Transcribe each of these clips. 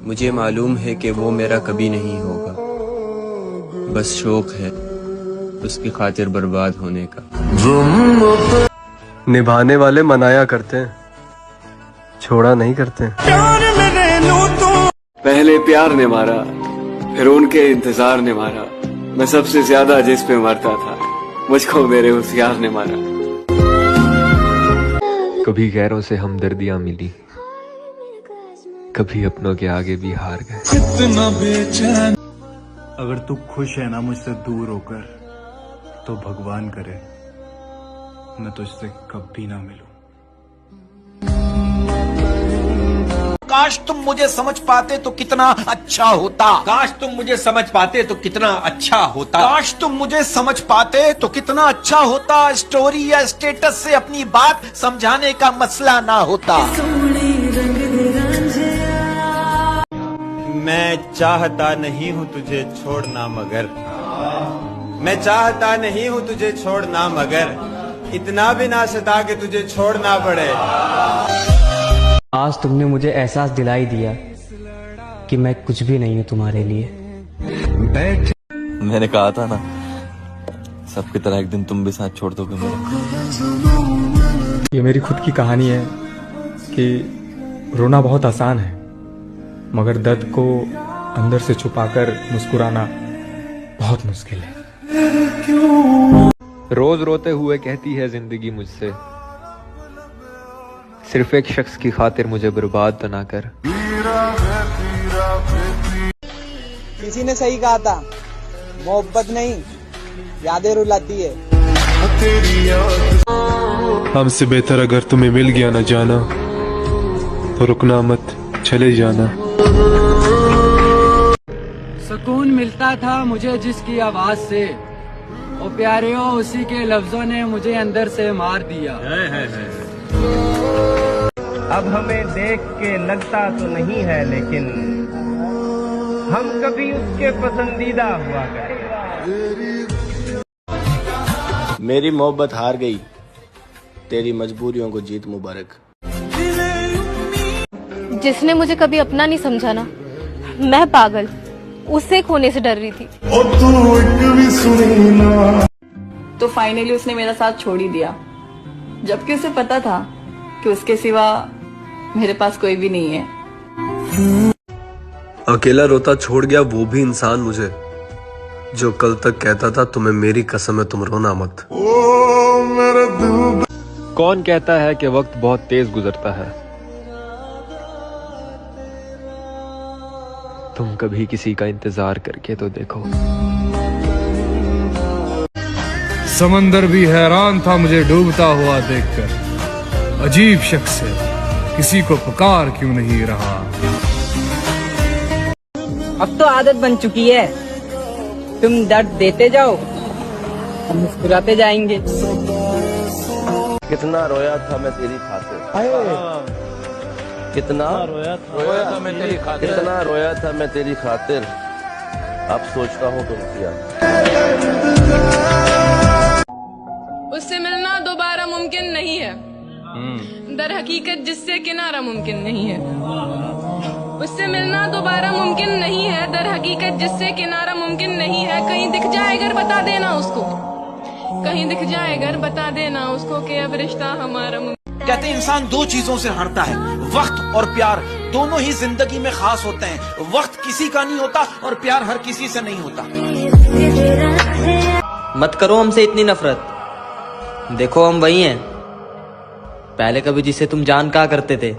मुझे मालूम है कि वो मेरा कभी नहीं होगा, बस शौक है उसकी खातिर बर्बाद होने का। निभाने वाले मनाया करते हैं, छोड़ा नहीं करते। पहले प्यार ने मारा, फिर उनके इंतजार ने मारा। मैं सबसे ज्यादा जिस पे मरता था, मुझको मेरे उस यार ने मारा। कभी गैरों से हमदर्दियां मिली, कभी अपनों के आगे भी हार गए। कितना बेचैन। अगर तू खुश है ना मुझसे दूर होकर, तो भगवान करे मैं तुझसे कभी ना मिलूं। काश तुम मुझे समझ पाते तो कितना अच्छा होता। काश तुम मुझे समझ पाते तो कितना अच्छा होता। काश तुम मुझे समझ पाते तो कितना अच्छा होता। स्टोरी या स्टेटस से अपनी बात समझाने का मसला ना होता। मैं चाहता नहीं हूँ तुझे छोड़ना मगर, मैं चाहता नहीं हूँ तुझे छोड़ना मगर, इतना भी ना सता के तुझे छोड़ना पड़े। आज तुमने मुझे एहसास दिलाई दिया कि मैं कुछ भी नहीं हूँ तुम्हारे लिए। मैंने कहा था ना, सबकी तरह एक दिन तुम भी साथ छोड़ दोगे मुझे। ये मेरी खुद की कहानी है कि रोना बहुत आसान है, मगर दर्द को अंदर से छुपाकर मुस्कुराना बहुत मुश्किल है। रोज रोते हुए कहती है जिंदगी मुझसे, सिर्फ एक शख्स की खातिर मुझे बर्बाद तो ना कर। किसी ने सही कहा था, मोहब्बत नहीं यादें रुलाती है। हमसे बेहतर अगर तुम्हें मिल गया ना जाना, तो रुकना मत, चले जाना। सुकून मिलता था मुझे जिसकी आवाज से, ओ प्यारियों उसी के लफ्जों ने मुझे अंदर से मार दिया। अब हमें देख के लगता तो नहीं है, लेकिन हम कभी उसके पसंदीदा हुआ करते। मेरी मोहब्बत हार गई, तेरी मजबूरियों को जीत मुबारक। जिसने मुझे कभी अपना नहीं समझा ना, मैं पागल उसे खोने से डर रही थी। तो फाइनली उसने मेरा साथ छोड़ ही दिया, जबकि उसे पता था कि उसके सिवा मेरे पास कोई भी नहीं है। अकेला रोता छोड़ गया वो भी इंसान मुझे, जो कल तक कहता था तुम्हें मेरी कसम है तुम रोना मत। कौन कहता है कि वक्त बहुत तेज गुजरता है? तुम कभी किसी का इंतजार करके तो देखो। समंदर भी हैरान था मुझे डूबता हुआ देखकर। अजीब शख्स है, किसी को पुकार क्यों नहीं रहा। अब तो आदत बन चुकी है, तुम दर्द देते जाओ, हम मुस्कुराते जाएंगे। कितना रोया था मैं तेरी खातिर, कितना रोया था मैं तेरी खातिर, कितना रोया था मैं तेरी खातिर। अब सोचता हूँ तुम किया। उससे मिलना दोबारा मुमकिन नहीं है, दर हकीकत जिससे किनारा मुमकिन नहीं है। उससे मिलना दोबारा मुमकिन नहीं है, दर हकीकत जिससे किनारा मुमकिन नहीं है। कहीं दिख जाए अगर बता देना उसको, कहीं दिख जाए अगर बता देना उसको कि अब रिश्ता हमारा। कहते हैं इंसान दो चीजों से हारता है, वक्त और प्यार। दोनों ही जिंदगी में खास होते हैं। वक्त किसी का नहीं होता और प्यार हर किसी से नहीं होता। मत करो हमसे इतनी नफरत, देखो हम वही हैं पहले कभी जिसे तुम जान क्या करते थे।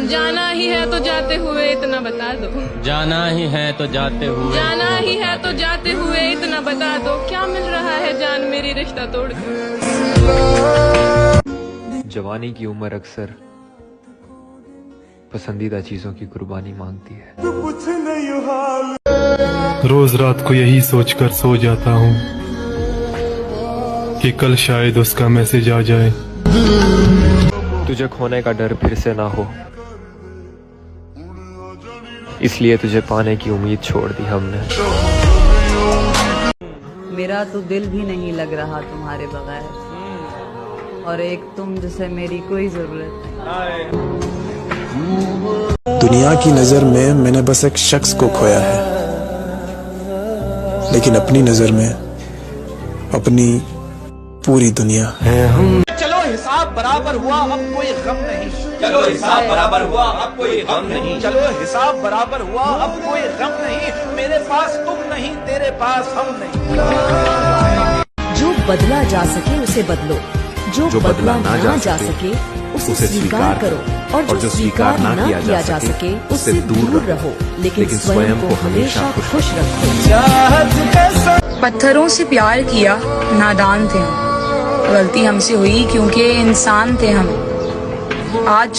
जाना ही है तो जाते हुए इतना बता दो, जाना ही है तो जाते हुए, जाना ही है तो जाते हुए इतना बता दो, क्या मिल रहा है जान मेरी रिश्ता तोड़ कर। जवानी की उम्र अक्सर पसंदीदा चीजों की कुर्बानी मांगती है। रोज रात को यही सोचकर सो जाता हूँ कि कल शायद उसका मैसेज आ जाए। तुझे खोने का डर फिर से ना हो, इसलिए तुझे पाने की उम्मीद छोड़ दी हमने। मेरा तो दिल भी नहीं लग रहा तुम्हारे बगैर, और एक तुम जिसे मेरी कोई जरूरत नहीं। दुनिया की नजर में मैंने बस एक शख्स को खोया है, लेकिन अपनी नजर में अपनी पूरी दुनिया है। चलो हिसाब बराबर हुआ, अब कोई गम नहीं। चलो हिसाब बराबर हुआ, अब कोई गम नहीं। चलो हिसाब बराबर हुआ, अब कोई गम नहीं। मेरे पास तुम नहीं, तेरे पास हम नहीं। जो बदला जा सके उसे बदलो, जो बदला ना जा सके उसे स्वीकार करो, और जो स्वीकार ना किया जा सके उससे दूर रहो, लेकिन स्वयं को हमेशा खुश रखो। पत्थरों से प्यार किया, नादान थे हम, गलती हमसे हुई क्योंकि इंसान थे हम। आज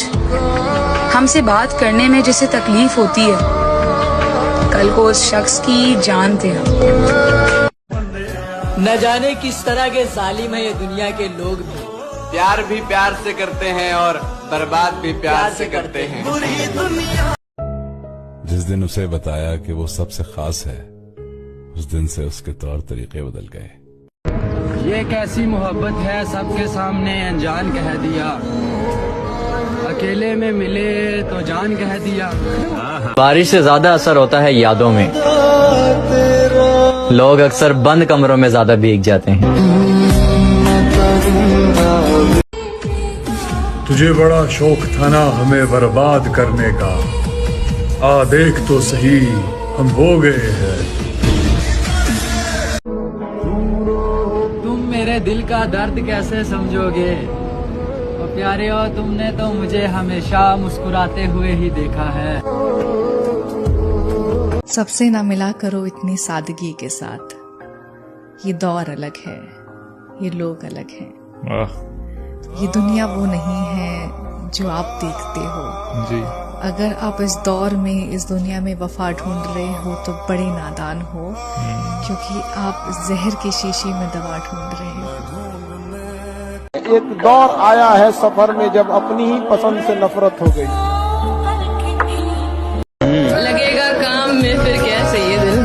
हमसे बात करने में जिसे तकलीफ होती है, कल को उस शख्स की जान थे हम। न जाने किस तरह के जालिम है ये दुनिया के लोग भी। प्यार भी प्यार से करते हैं और बर्बाद भी प्यार से करते हैं। जिस दिन उसे बताया कि वो सबसे खास है, उस दिन से उसके तौर तरीके बदल गए। ये कैसी मोहब्बत है, सबके सामने अनजान कह दिया, अकेले में मिले तो जान कह दिया। बारिश से ज्यादा असर होता है यादों में, लोग अक्सर बंद कमरों में ज्यादा भीग जाते हैं। तुझे बड़ा शौक था ना हमें बर्बाद करने का, आ देख तो सही हम हो गए हैं। तुम मेरे दिल का दर्द कैसे समझोगे, ओ प्यारे हो तुमने तो मुझे हमेशा मुस्कुराते हुए ही देखा है। सबसे ना मिला करो इतनी सादगी के साथ, ये दौर अलग है, ये लोग अलग हैं। ये दुनिया वो नहीं है जो आप देखते हो जी। अगर आप इस दौर में, इस दुनिया में वफा ढूंढ रहे हो तो बड़े नादान हो, क्योंकि आप जहर के शीशी में दवा ढूंढ रहे हो। एक दौर आया है सफर में जब अपनी ही पसंद से नफरत हो गई। लगेगा काम में फिर कैसे ये दिल,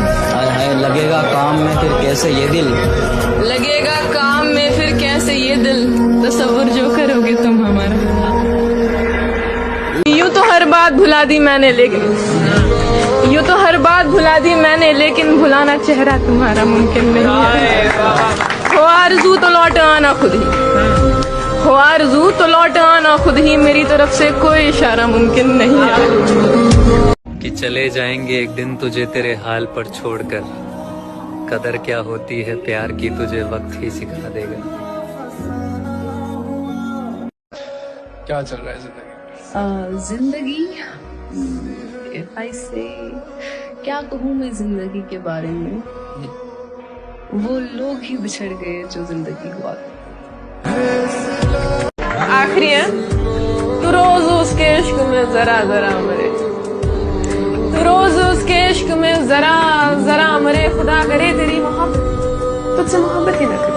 लगेगा काम में फिर कैसे ये दिल, लगेगा काम में फिर कैसे ये दिल, तसव्वुर जो करोगे तुम हमारा। यूं तो हर बात भुला दी मैंने, लेकिन यूं तो हर बात भुला दी मैंने, लेकिन भुलाना चेहरा तुम्हारा मुमकिन नहीं है। हो आरज़ू तो लौट आना खुद ही, हो आरज़ू तो लौट आना खुद ही, मेरी तरफ से कोई इशारा मुमकिन नहीं है। कि चले जाएंगे एक दिन तुझे तेरे हाल पर छोड़कर, कदर क्या होती है प्यार की तुझे वक्त ही सिखा देगा। क्या चल रहा है जिंदगी? इफ आई से क्या कहूँ मैं जिंदगी के बारे में, वो लोग ही बिछड़ गए जो जिंदगी हुआ। आखिरी है, तू रोज उसके इश्क में जरा जरा मरे, तू रोज उसके इश्क में जरा जरा मरे, खुदा करे तेरी मोहब्बत तुझसे मोहब्बत ही न करे।